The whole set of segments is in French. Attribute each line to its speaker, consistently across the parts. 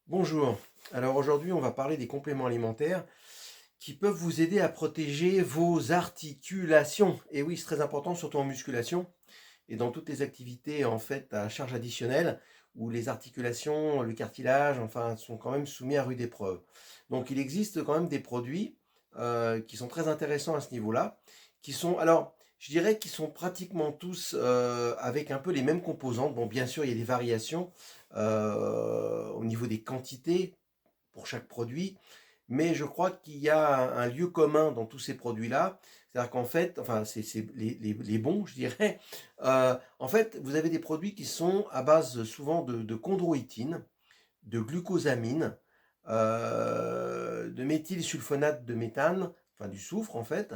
Speaker 1: Bonjour. Alors aujourd'hui, on va parler des compléments alimentaires qui peuvent vous aider à protéger vos articulations. Et oui, c'est très important, surtout en musculation et dans toutes les activités en fait à charge additionnelle où les articulations, le cartilage, enfin, sont quand même soumis à rude épreuve. Donc il existe quand même des produits qui sont très intéressants à ce niveau-là, qui sont, alors, je dirais qu'ils sont pratiquement tous avec un peu les mêmes composantes. Bon, bien sûr, il y a des variations au niveau des quantités pour chaque produit, mais je crois qu'il y a un lieu commun dans tous ces produits-là. C'est-à-dire qu'en fait, enfin, c'est les bons, je dirais. En fait, vous avez des produits qui sont à base souvent de chondroïtine, de glucosamine, de méthylsulfonate de méthane, enfin du soufre en fait.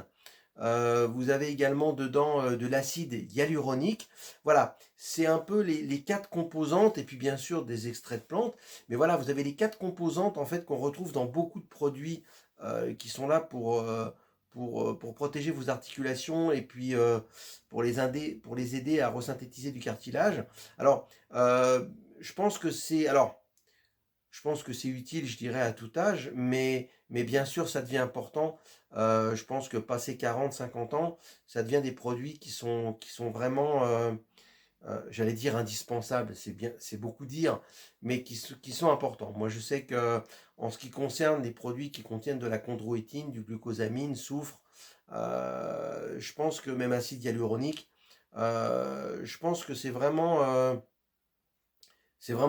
Speaker 1: Vous avez également dedans de l'acide hyaluronique. Voilà, c'est un peu les quatre composantes, et puis bien sûr des extraits de plantes. Mais voilà, vous avez les quatre composantes en fait qu'on retrouve dans beaucoup de produits qui sont là pour protéger vos articulations et puis pour les aider à resynthétiser du cartilage. Alors, je pense que c'est... Alors, je pense que c'est utile, je dirais, à tout âge, mais bien sûr, ça devient important. Je pense que passé 40, 50 ans, ça devient des produits qui sont vraiment, j'allais dire indispensables, c'est bien, c'est beaucoup dire, mais qui sont importants. Moi, je sais que en ce qui concerne les produits qui contiennent de la chondroïtine, du glucosamine, soufre, je pense que même acide hyaluronique, je pense que c'est vraiment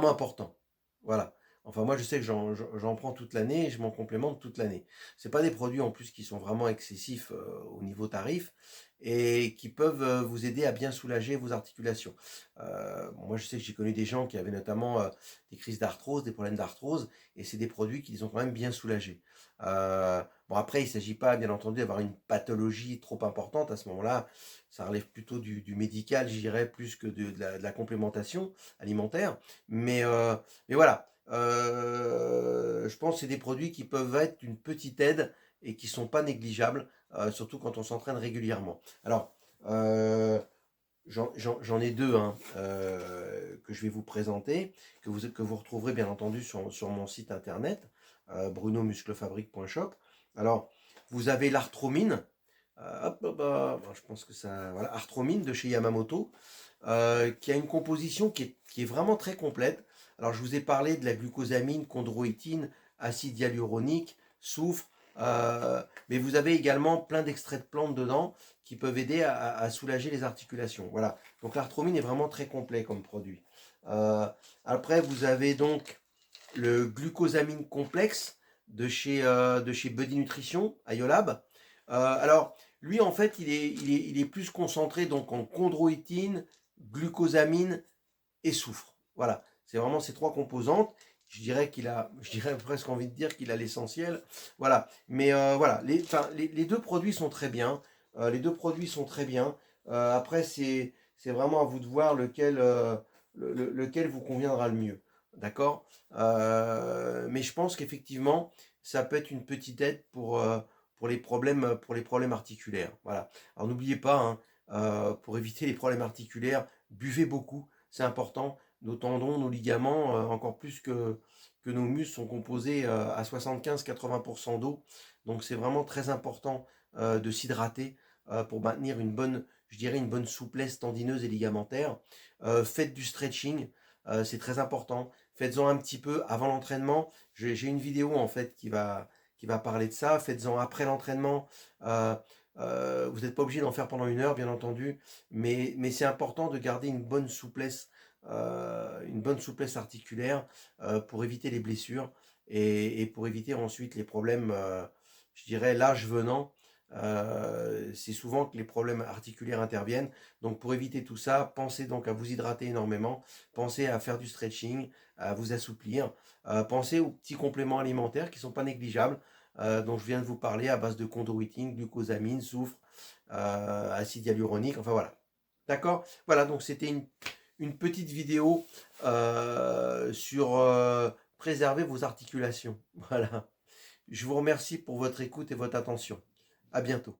Speaker 1: important. Voilà. Enfin, moi, je sais que j'en prends toute l'année et je m'en complémente toute l'année. C'est pas des produits en plus qui sont vraiment excessifs au niveau tarif et qui peuvent vous aider à bien soulager vos articulations. Bon, moi, je sais que j'ai connu des gens qui avaient notamment des crises d'arthrose, des problèmes d'arthrose, et c'est des produits qui les ont quand même bien soulagés. Bon, après, il ne s'agit pas, bien entendu, d'avoir une pathologie trop importante. À ce moment-là, ça relève plutôt du médical, je dirais, plus que de la complémentation alimentaire. Mais voilà, je pense que c'est des produits qui peuvent être une petite aide et qui ne sont pas négligeables, surtout quand on s'entraîne régulièrement. Alors, j'en ai deux hein, que je vais vous présenter, que vous retrouverez bien entendu sur mon site internet, brunomusclefabrique.shop. Alors, vous avez l'arthromine, hop, hop, hop, je pense que ça, voilà, arthromine de chez Yamamoto, qui a une composition qui est vraiment très complète. Alors, je vous ai parlé de la glucosamine, chondroïtine, acide hyaluronique, soufre, mais vous avez également plein d'extraits de plantes dedans qui peuvent aider à soulager les articulations. Voilà, donc l'arthromine est vraiment très complet comme produit. Euh, Après, vous avez donc le glucosamine complexe de chez Buddy Nutrition, Iolab. Alors, lui, en fait, il est plus concentré donc en chondroïtine, glucosamine et soufre. Voilà, c'est vraiment ces trois composantes. Je dirais presque envie de dire qu'il a l'essentiel. Voilà, mais voilà, les deux produits sont très bien. Les deux produits sont très bien. Après, c'est vraiment à vous de voir lequel vous conviendra le mieux. D'accord. Mais je pense qu'effectivement, ça peut être une petite aide pour les problèmes articulaires. Voilà. Alors n'oubliez pas, hein, pour éviter les problèmes articulaires, buvez beaucoup, c'est important. Nos tendons, nos ligaments, encore plus que nos muscles, sont composés à 75-80% d'eau. Donc c'est vraiment très important de s'hydrater pour maintenir une bonne, je dirais, une bonne souplesse tendineuse et ligamentaire. Faites du stretching, c'est très important. Faites-en un petit peu avant l'entraînement. J'ai une vidéo en fait qui va parler de ça. Faites-en après l'entraînement. Euh, vous n'êtes pas obligé d'en faire pendant 1 heure, bien entendu, mais c'est important de garder une bonne souplesse articulaire pour éviter les blessures et pour éviter ensuite les problèmes, je dirais, l'âge venant. C'est souvent que les problèmes articulaires interviennent. Donc pour éviter tout ça, pensez donc à vous hydrater énormément, pensez à faire du stretching, à vous assouplir, pensez aux petits compléments alimentaires qui ne sont pas négligeables, dont je viens de vous parler à base de chondroïtine, glucosamine, soufre, acide hyaluronique, enfin voilà. D'accord. Voilà, donc c'était une petite vidéo sur préserver vos articulations. Voilà. Je vous remercie pour votre écoute et votre attention. À bientôt.